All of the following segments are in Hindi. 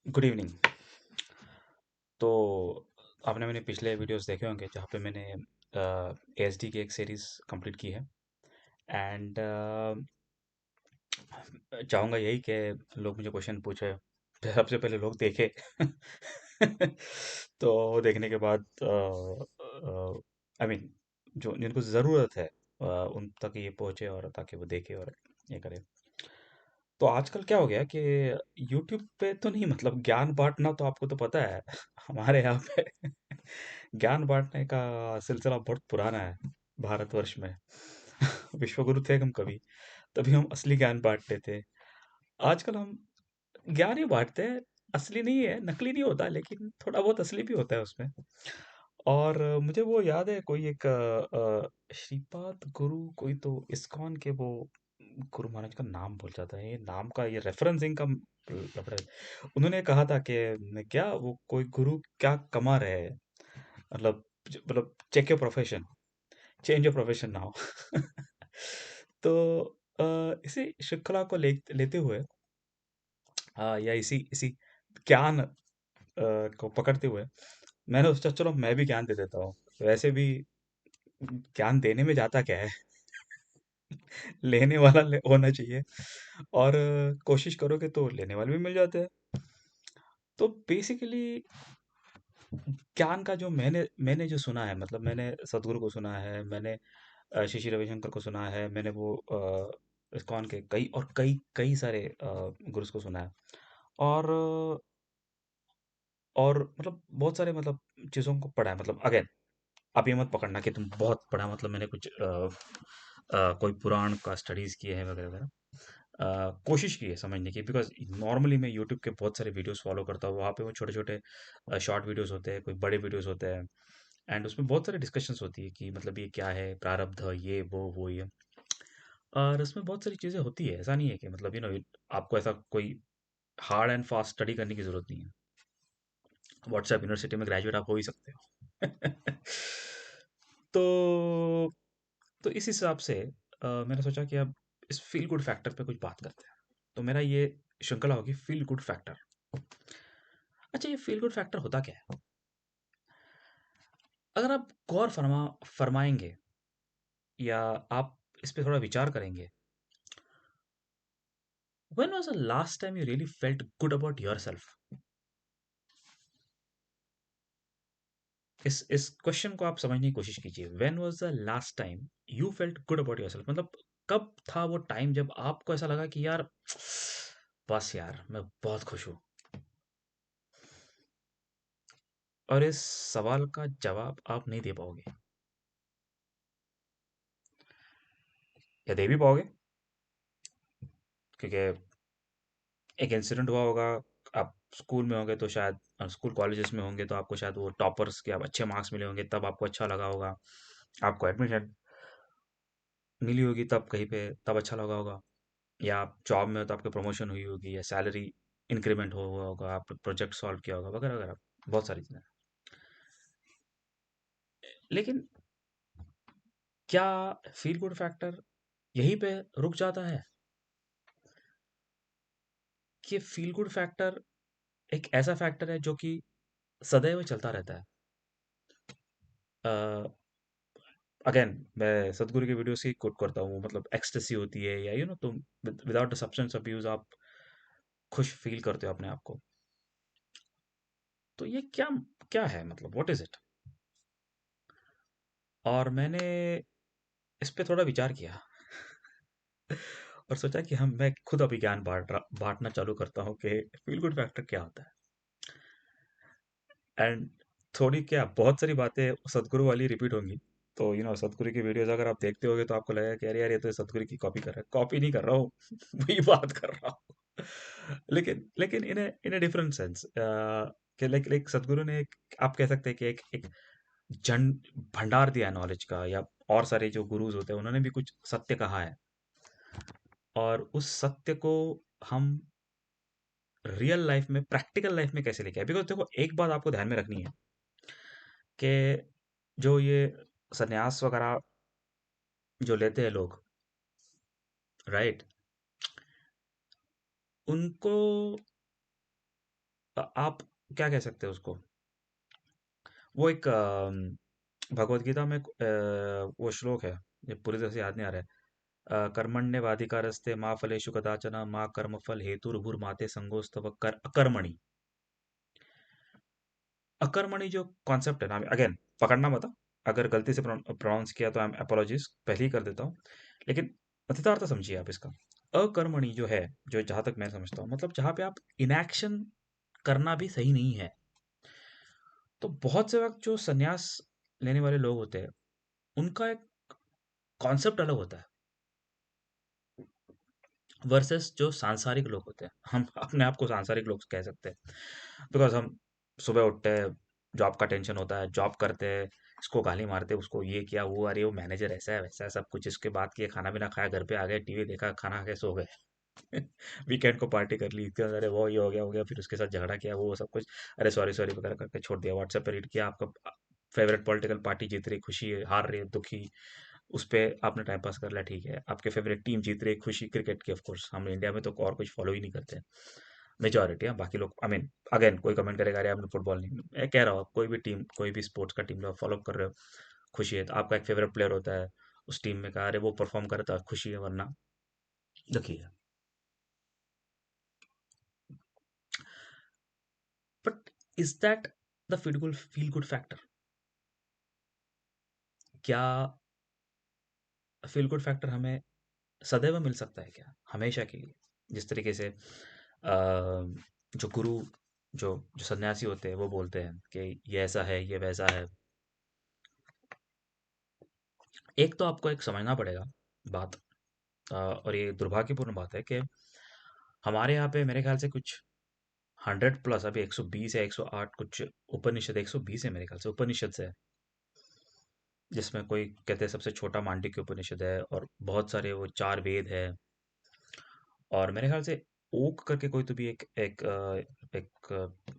Good evening. तो आपने मैंने पिछले वीडियोस देखे होंगे जहाँ पे मैंने एएसडी की एक सीरीज कंप्लीट की है। एंड चाहूँगा यही कि लोग मुझे क्वेश्चन पूछे, सबसे पहले लोग देखे। तो देखने के बाद आई मीन जो जिनको ज़रूरत है उन तक ये पहुँचे, और ताकि वो देखे और ये करे। तो आजकल क्या हो गया कि यूट्यूब पे तो नहीं, मतलब ज्ञान बांटना तो आपको तो पता है। हमारे यहाँ पे ज्ञान बांटने का सिलसिला बहुत पुराना है भारतवर्ष में। विश्वगुरु थे हम कभी, तभी हम असली ज्ञान बांटते थे। आजकल हम ज्ञान ही बांटते हैं, असली नहीं है, नकली नहीं होता, लेकिन थोड़ा बहुत असली भी होता है उसमें। और मुझे वो याद है, कोई एक श्रीपाद गुरु, कोई तो इस्कॉन के वो गुरु महाराज का नाम भूल जाता है, ये नाम का ये रेफरेंसिंग का लफड़ा है। उन्होंने कहा था कि क्या वो कोई गुरु क्या कमा रहे हैं, मतलब check your profession, change your profession now. तो इसी श्रृंखला को लेते हुए, या इसी इसी ज्ञान को पकड़ते हुए, मैंने सोचा चलो मैं भी ज्ञान दे देता हूँ। वैसे भी ज्ञान देने में जाता क्या है, लेने वाला होना चाहिए। और कोशिश करोगे तो लेने वाले भी मिल जाते हैं। तो बेसिकली ज्ञान का जो मैंने मैंने जो सुना है, मतलब मैंने सदगुरु को सुना है, मैंने श्री श्री रविशंकर को सुना है, मैंने वो इस्कॉन के कई और कई कई सारे गुरुज को सुना है। और मतलब बहुत सारे, मतलब चीज़ों को पढ़ा है। मतलब अगेन, आप ये मत पकड़ना कि तुम बहुत पढ़ा, मतलब मैंने कुछ कोई पुराण का स्टडीज़ किए हैं वगैरह वगैरह। कोशिश की है समझने की, बिकॉज नॉर्मली मैं यूट्यूब के बहुत सारे वीडियोस फॉलो करता हूँ। वहाँ पे वो छोटे छोटे शॉर्ट वीडियोस होते हैं, कोई बड़े वीडियोस होते हैं। एंड उसमें बहुत सारे डिस्कशंस होती है कि मतलब ये क्या है, प्रारब्ध, ये वो ये। और उसमें बहुत सारी चीज़ें होती है, ऐसा नहीं है कि मतलब आपको ऐसा कोई हार्ड एंड फास्ट स्टडी करने की ज़रूरत नहीं है। व्हाट्सएप यूनिवर्सिटी में ग्रेजुएट आप हो ही सकते हो। तो इस हिसाब से मैंने सोचा कि अब इस फील गुड फैक्टर पे कुछ बात करते हैं। तो मेरा ये श्रृंखला होगी फील गुड फैक्टर। अच्छा, ये फील गुड फैक्टर होता क्या है? अगर आप गौर फरमाएंगे, या आप इस पे थोड़ा विचार करेंगे, when was the last time you really felt good about yourself? इस क्वेश्चन को आप समझने की कोशिश कीजिए। When was the last time you felt good about yourself, मतलब कब था वो टाइम जब आपको ऐसा लगा कि यार, बस यार मैं बहुत खुश हूँ। और इस सवाल का जवाब आप नहीं दे पाओगे, या दे भी पाओगे, क्योंकि एक इंसिडेंट हुआ होगा। आप स्कूल में होंगे तो शायद, स्कूल कॉलेजेस में होंगे तो आपको शायद वो टॉपर्स के आप अच्छे मार्क्स मिले होंगे, तब आपको अच्छा लगा होगा। आपको एडमिशन मिली होगी तब कहीं पे, तब अच्छा लगा होगा। या आप जॉब में हो तो आपकी प्रमोशन हुई होगी, या सैलरी इंक्रीमेंट हुआ होगा, आप प्रोजेक्ट सॉल्व किया होगा, वगैरह वगैरह, बहुत सारी चीज़ें। लेकिन क्या फील गुड फैक्टर यहीं पे रुक जाता है? कि फील गुड फैक्टर एक ऐसा फैक्टर है जो कि सदैव चलता रहता है। अगेन, मैं सदगुरु की वीडियो से ही कोट करता हूँ, मतलब एक्सटेसी होती है, या तुम विदाउट द सब्सटेंस अब्यूज आप खुश फील करते हो अपने आप को। तो ये क्या क्या है, मतलब व्हाट इज इट? और मैंने इस पे थोड़ा विचार किया, और सोचा कि हम मैं खुद अभी ज्ञान बांटना चालू करता हूँ कि फील गुड फैक्टर क्या होता है। एंड थोड़ी क्या, बहुत सारी बातें सदगुरु वाली रिपीट होंगी। तो सदगुरु की वीडियोस अगर आप देखते होगे तो आपको लगेगा कि अरे यार, ये तो सदगुरु की कॉपी कर रहा है। कॉपी नहीं कर रहा हूँ, वही बात कर रहा हूँ। लेकिन लेकिन इन ए डिफरेंट सेंस, कि लाइक लाइक सदगुरु ने आप कह सकते हैं कि एक जन भंडार दिया नॉलेज का, या और सारे जो गुरुज होते हैं उन्होंने भी कुछ सत्य कहा है। और उस सत्य को हम रियल लाइफ में, प्रैक्टिकल लाइफ में कैसे लेके आए? बिकॉज देखो, एक बात आपको ध्यान में रखनी है कि जो ये सन्यास वगैरह जो लेते हैं लोग, राइट, उनको आप क्या कह सकते हैं उसको, वो एक भगवत गीता में वो श्लोक है, ये पूरी तरह से याद नहीं आ रहा है। कर्मण्यवाधिकारस्ते माँ फलेषु कदाचन माँ कर्मफल हेतुर्भुर्माते संगोस्तव अकर्मणि। अकर्मणि जो कॉन्सेप्ट है ना, अगेन पकड़ना मत हाँ। अगर गलती से प्रोनाउंस किया तो आई एम अपोलॉजिज पहले ही कर देता हूँ, लेकिन अधितार्थ समझिए आप इसका। अकर्मणि जो है, जो जहां तक मैं समझता हूँ, मतलब जहां पे आप इनएक्शन करना भी सही नहीं है। तो बहुत से वक्त जो संन्यास लेने वाले लोग होते हैं, उनका एक कॉन्सेप्ट अलग होता है वर्सेस जो सांसारिक लोग होते हैं। हम अपने आप को सांसारिक लोग कह सकते हैं, बिकॉज हम सुबह उठते हैं, जॉब का टेंशन होता है, जॉब करते हैं, इसको गाली मारते हैं, उसको ये किया वो, अरे वो मैनेजर ऐसा है वैसा है सब कुछ, इसके बाद किए, खाना पीना खाया, घर पे आ गए, टीवी देखा, खाना खा के सो गए। वीकेंड को पार्टी कर ली, इसके अरे वो ये हो गया, फिर उसके साथ झगड़ा किया, वो सब कुछ, अरे सॉरी सॉरी वगैरह करके छोड़ दिया, व्हाट्सएप पे रीड किया, आपका फेवरेट पॉलिटिकल पार्टी जीत रही, खुशी है, हार रही है, दुखी, उस पे आपने टाइम पास कर लिया, ठीक है। आपके फेवरेट टीम जीत रही है, खुशी क्रिकेट की, ऑफ कोर्स हम इंडिया में तो और कुछ फॉलो ही नहीं करते, मेजोरिटी है, बाकी लोग, आई मीन अगेन कोई कमेंट करेगा अरे आपने फुटबॉल नहीं, मैं कह रहा हूँ आप कोई भी टीम, कोई भी स्पोर्ट्स का टीम लो, फॉलो कर रहे हो, खुशी है। तो आपका एक फेवरेट प्लेयर होता है उस टीम में, कहा अरे वो परफॉर्म करे तो खुशी है, वरना दुखी है। But is that the feel good factor? क्या फील गुड फैक्टर हमें सदैव मिल सकता है क्या, हमेशा के लिए? जिस तरीके से जो गुरु, जो सन्यासी होते हैं वो बोलते हैं कि ये ऐसा है, ये वैसा है। एक तो आपको एक समझना पड़ेगा बात, और ये दुर्भाग्यपूर्ण बात है कि हमारे यहाँ पे मेरे ख्याल से कुछ 100 प्लस, अभी 120 या 108 कुछ उपनिषद, 120 है मेरे ख्याल से उपनिषद से, जिसमें कोई कहते हैं सबसे छोटा मांडुक्य उपनिषद है, और बहुत सारे वो 4 वेद है। और मेरे ख्याल से ओक करके कोई तो भी एक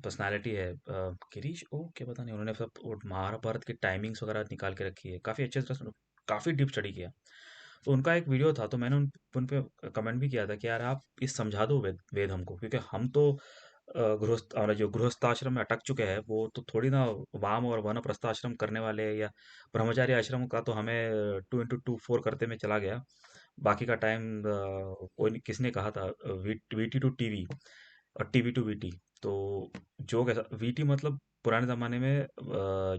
पर्सनालिटी है, गिरीश ओक क्या पता नहीं, उन्होंने सब वो महाभारत की टाइमिंग्स वगैरह निकाल के रखी है, काफ़ी अच्छे तरह से काफ़ी डीप स्टडी किया। तो उनका एक वीडियो था, तो मैंने उन पे कमेंट भी किया था कि यार आप इस समझा दो वेद वेद हमको, क्योंकि हम तो गृहस्थ, हमारा जो गृहस्थाश्रम में अटक चुके हैं, वो तो थोड़ी ना वाम और वानप्रस्थाश्रम करने वाले हैं, या ब्रह्मचारी आश्रम का तो हमें 2 into 2 4 करते में चला गया। बाकी का टाइम किसने कहा था, वीटी टू टीवी और टीवी टू वीटी। तो जो कैसा वीटी मतलब पुराने ज़माने में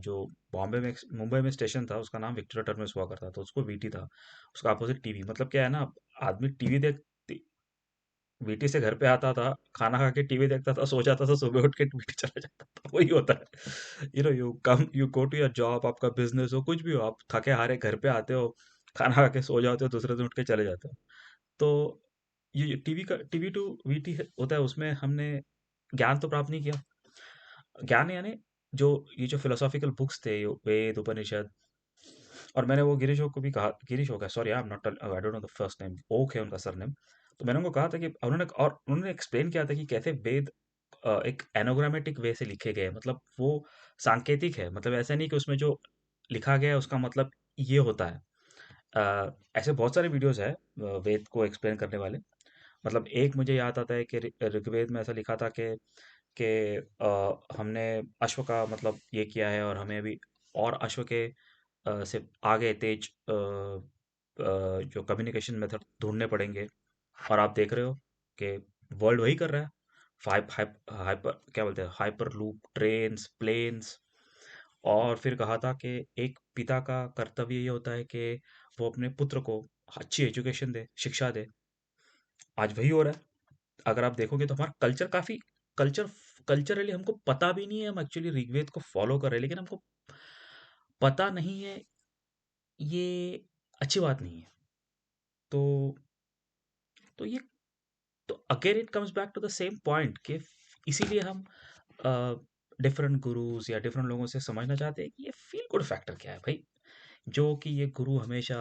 जो बॉम्बे में मुंबई में स्टेशन था, उसका नाम विक्टोरिया टर्मिनस हुआ करता था, तो उसको वीटी था, उसका अपोजिट टीवी। मतलब क्या है ना, आदमी टीवी देख वीटी से घर पे आता था, खाना खा के टीवी देखता था, सो जाता था, सुबह उठ के वीटी चला जाता था। वही होता है, you go to your job, आपका बिजनेस हो कुछ भी हो, आप थके हारे घर पे आते हो, खाना खा के सो जाते हो, दूसरे दिन उठ के चले जाते हो। तो ये टीवी का टीवी टू वीटी होता है, उसमें हमने ज्ञान तो प्राप्त नहीं किया। ज्ञान यानी जो ये जो फिलोसॉफिकल बुक्स थे, वेद उपनिषद, और मैंने वो गिरीश को भी कहा, गिरीश हो गया sorry, I am not, I don't know the first name, Oak है उनका सरनेम। तो मैंने उनको कहा था कि उन्होंने एक्सप्लेन किया था कि कैसे वेद एक एनोग्रामेटिक वे से लिखे गए हैं, मतलब वो सांकेतिक है, मतलब ऐसा नहीं कि उसमें जो लिखा गया है उसका मतलब ये होता है। ऐसे बहुत सारे वीडियोस है वेद को एक्सप्लेन करने वाले। मतलब एक मुझे याद आता है कि ऋग्वेद में ऐसा लिखा था कि हमने अश्व का मतलब ये किया है, और हमें अभी और अश्व के से आगे तेज जो कम्युनिकेशन मेथड ढूंढने पड़ेंगे। और आप देख रहे हो कि वर्ल्ड वही कर रहा है, हाइपर क्या बोलते हैं, हाइपर लूप ट्रेन्स प्लेन्स। और फिर कहा था कि एक पिता का कर्तव्य ये होता है कि वो अपने पुत्र को अच्छी एजुकेशन दे, शिक्षा दे। आज वही हो रहा है। अगर आप देखोगे तो हमारा कल्चर काफी कल्चर कल्चरली हमको पता भी नहीं है, हम एक्चुअली ऋग्वेद को फॉलो कर रहे हैं, लेकिन हमको पता नहीं है, ये अच्छी बात नहीं है। तो ये तो again it comes back to the same point कि इसीलिए हम डिफरेंट गुरुज या डिफरेंट लोगों से समझना चाहते हैं कि ये फील गुड फैक्टर क्या है भाई। जो कि ये गुरु हमेशा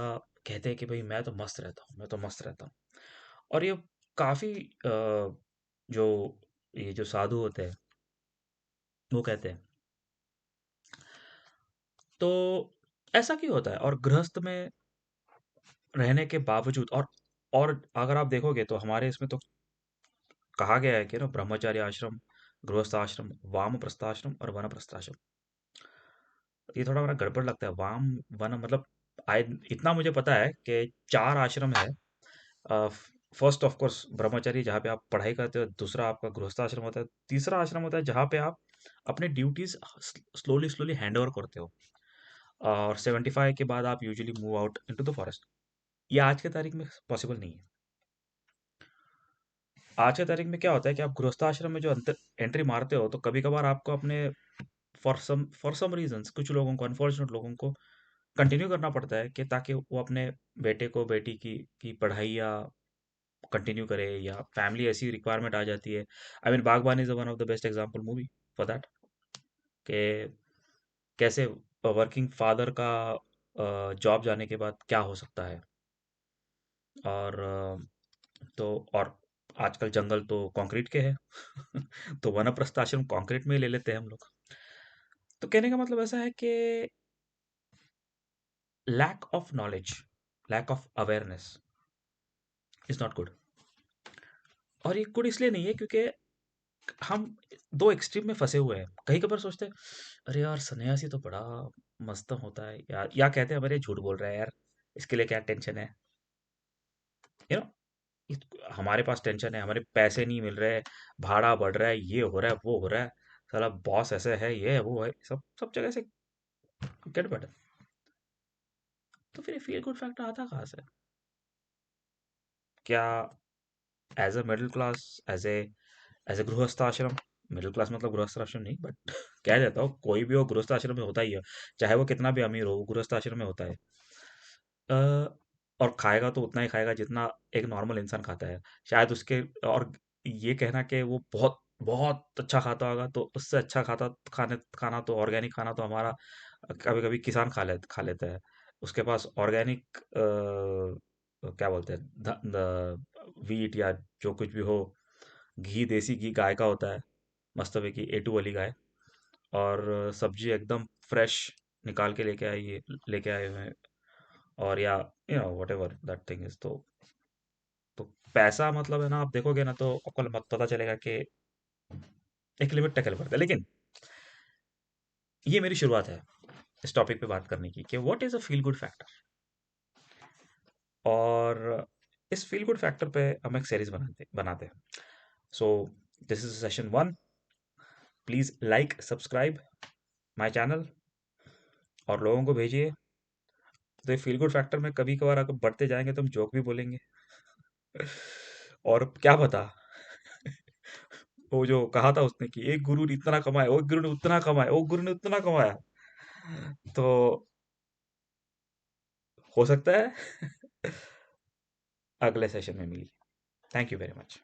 कहते हैं कि भाई मैं तो मस्त रहता हूँ, मैं तो मस्त रहता हूँ। और ये काफी जो ये जो साधु होते हैं वो कहते हैं। तो ऐसा क्यों होता है? और गृहस्थ में रहने के बावजूद, और अगर आप देखोगे तो हमारे इसमें तो कहा गया है कि ना ब्रह्मचार्य आश्रम गृहस्थ आश्रम, वाम आश्रम और वानप्रस्थाश्रम। ये थोड़ा मेरा गड़बड़ लगता है, वाम वन मतलब आय इतना मुझे पता है कि चार आश्रम है। फर्स्ट ऑफ कोर्स ब्रह्मचर्य, जहाँ पे आप पढ़ाई करते हो। दूसरा आपका गृहस्थ आश्रम होता है। तीसरा आश्रम होता है जहाँ पे आप अपने duties slowly slowly hand over करते हो। और 75 के बाद आप usually move out into the forest. ये आज के तारीख में पॉसिबल नहीं है। आज के तारीख में क्या होता है कि आप गृहस्थाश्रम में जो अंतर एंट्री मारते हो, तो कभी कभार आपको अपने फॉर सम रीजंस कुछ लोगों को, अनफॉर्चुनेट लोगों को कंटिन्यू करना पड़ता है, कि ताकि वो अपने बेटे को बेटी की पढ़ाई या कंटिन्यू करे, या फैमिली ऐसी रिक्वायरमेंट आ जाती है। आई मीन बागबान is one of the best example movie for that, कि कैसे वर्किंग फादर का जॉब जाने के बाद क्या हो सकता है। और और आजकल जंगल तो कंक्रीट के हैं। तो वानप्रस्थ आश्रम कंक्रीट में ही ले लेते हैं हम लोग। तो कहने का मतलब ऐसा है कि lack of knowledge, lack of awareness is not good. और ये गुड इसलिए नहीं है क्योंकि हम दो एक्सट्रीम में फंसे हुए हैं। कहीं कभार सोचते हैं, अरे यार सन्यासी तो बड़ा मस्त होता है यार, या कहते हैं अरे झूठ बोल रहा है यार, इसके लिए क्या टेंशन है। यू नो, हमारे पास टेंशन है, हमारे पैसे नहीं मिल रहे, भाड़ा बढ़ रहा है, ये हो रहा है, वो हो रहा है, साला बॉस ऐसे है, ये है, वो है, सब सब जगह से गेट बेटर। तो फिर फील गुड फैक्टर आता कहाँ से? क्या as a middle class, as a गृहस्थ आश्रम, मिडिल क्लास मतलब गृहस्थ आश्रम नहीं, बट कह देता हूँ, कोई भी हो गृहस्थ आश्रम में होता ही है। चाहे वो कितना भी अमीर हो, वो गृहस्थ आश्रम में होता है। अ, और खाएगा तो उतना ही खाएगा जितना एक नॉर्मल इंसान खाता है, शायद उसके। और ये कहना कि वो बहुत बहुत अच्छा खाता होगा, तो उससे अच्छा खाना तो ऑर्गेनिक खाना तो हमारा कभी कभी किसान खा लेता है। उसके पास ऑर्गेनिक क्या बोलते हैं, वीट या जो कुछ भी हो, घी, देसी घी गाय का होता है, मस्त की A2 वाली गाय। और सब्जी एकदम फ्रेश निकाल के लेके आए हुए हैं। और या what ever that thing is. तो पैसा मतलब है ना, आप देखोगे ना तो आपको पता चलेगा कि एक लिमिट टैकल करता है। लेकिन ये मेरी शुरुआत है इस टॉपिक पे बात करने की, कि what is a feel good factor. और इस फील गुड फैक्टर पे हम एक सीरीज बनाते बनाते हैं। So this is session 1। Please like subscribe my channel और लोगों को भेजिए। तो फील गुड फैक्टर में कभी कभार अगर बढ़ते जाएंगे तो हम जोक भी बोलेंगे। और क्या पता, वो जो कहा था उसने कि एक गुरु ने इतना कमाया, वो गुरु ने उतना कमाया, वो गुरु ने उतना कमाया। तो हो सकता है अगले सेशन में मिली। Thank you very much.